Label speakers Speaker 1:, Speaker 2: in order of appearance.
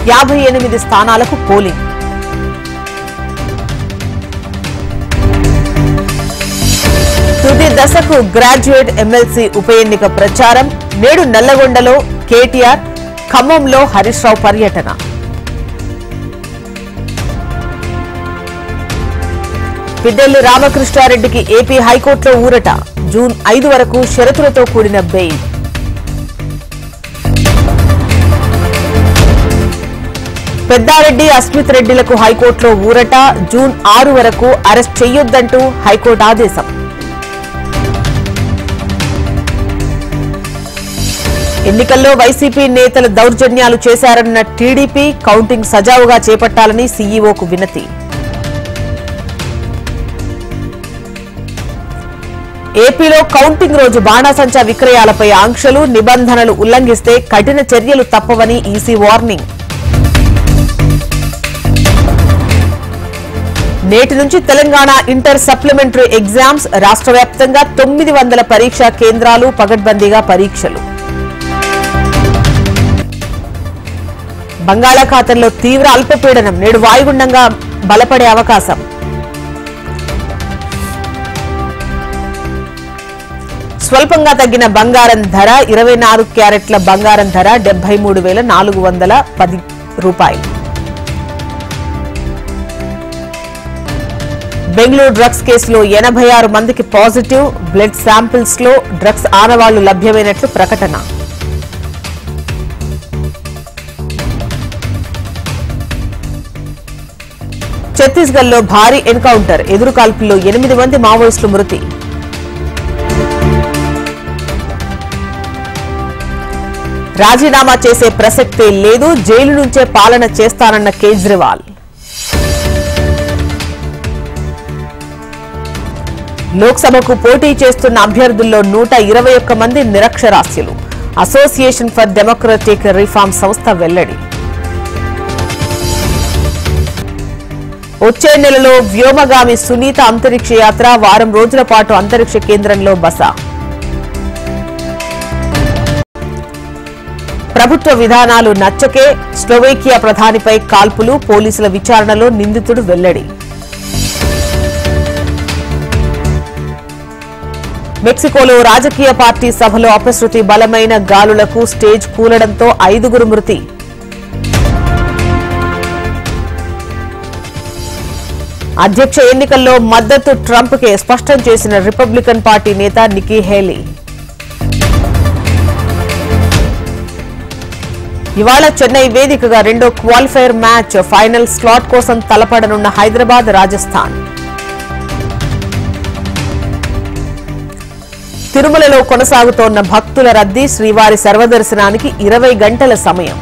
Speaker 1: 58 స్థానాలకు పోలింగ్. తుది దశకు గ్రాడ్యుయేట్ ఎమ్మెల్సీ ఉప ఎన్నిక ప్రచారం. నేడు నల్లగొండలో కేటీఆర్, ఖమ్మంలో హరీష్ రావు పర్యటన. పిడ్డెల్లి రామకృష్ణారెడ్డికి ఏపీ హైకోర్టులో ఊరట. జూన్ 5 వరకు షరతులతో కూడిన బెయిల్. పెద్దారెడ్డి, అస్మిత్ రెడ్డిలకు హైకోర్టులో ఊరట. జూన్ 6 వరకు అరెస్ట్ చేయొద్దంటూ హైకోర్టు ఆదేశం. ఎన్నికల్లో వైసీపీ నేతలు దౌర్జన్యాలు చేశారన్న టీడీపీ, కౌంటింగ్ సజావుగా చేపట్టాలని సీఈఓకు వినతి. ఏపీలో కౌంటింగ్ రోజు బాణాసంచా విక్రయాలపై ఆంక్షలు, నిబంధనలు ఉల్లంఘిస్తే కఠిన చర్యలు తప్పవని ఈసీ వార్నింగ్. నేటి నుంచి తెలంగాణ ఇంటర్ సప్లిమెంటరీ ఎగ్జామ్స్. రాష్ట్ర వ్యాప్తంగా 900 పరీక్షా కేంద్రాలు, పగడ్బందీగా పరీక్షలు. బంగాళాఖాతంలో తీవ్ర అల్పపీడనం. నేడు వాయుగుండంగా బలపడే అవకాశం. స్వల్పంగా తగ్గిన బంగారం ధర. 24 క్యారెట్ల బంగారం ధర 73,410 రూపాయలు. బెంగళూరు డ్రగ్స్ కేసులో 86 మందికి పాజిటివ్. బ్లడ్ శాంపిల్స్ లో డ్రగ్స్ ఆనవాళ్లు లభ్యమైనట్లు ప్రకటన. ఛత్తీస్గఢ్ లో భారీ ఎన్కౌంటర్. ఎదురుకాల్పుల్లో 8 మంది మావోయిస్టులు మృతి. రాజీనామా చేసే ప్రసక్తే లేదు. జైలు నుంచే పాలన చేస్తానన్న కేజ్రీవాల్. లోక్సభకు పోటీ చేస్తున్న అభ్యర్థుల్లో 121 మంది నిరక్షరాస్యులు. అసోసియేషన్ ఫర్ డెమోక్రటిక్ రిఫార్మ్ సంస్థ వెల్లడి. వచ్చే నెలలో వ్యోమగామి సునీత అంతరిక్ష యాత్ర. వారం రోజుల పాటు అంతరిక్ష కేంద్రంలో బస. ప్రభుత్వ విధానాలు నచ్చకే స్లోవేకియా ప్రధానిపై కాల్పులు. పోలీసుల విచారణలో నిందితుడు వెల్లడి. మెక్సికోలో రాజకీయ పార్టీ సభలో అపశృతి. బలమైన గాలులకు స్టేజ్ కూలడంతో 5 మృతి. అధ్యక్ష ఎన్నికల్లో మద్దతు ట్రంప్కే స్పష్టం చేసిన రిపబ్లికన్ పార్టీ నేత నికీ హేలీ. ఇవాళ చెన్నై వేదికగా రెండో క్వాలిఫైయర్ మ్యాచ్. ఫైనల్ స్లాట్ కోసం తలపడనున్న హైదరాబాద్, రాజస్థాన్. తిరుమలలో కొనసాగుతోన్న భక్తుల రద్దీ. శ్రీవారి సర్వదర్శనానికి 20 గంటల సమయం.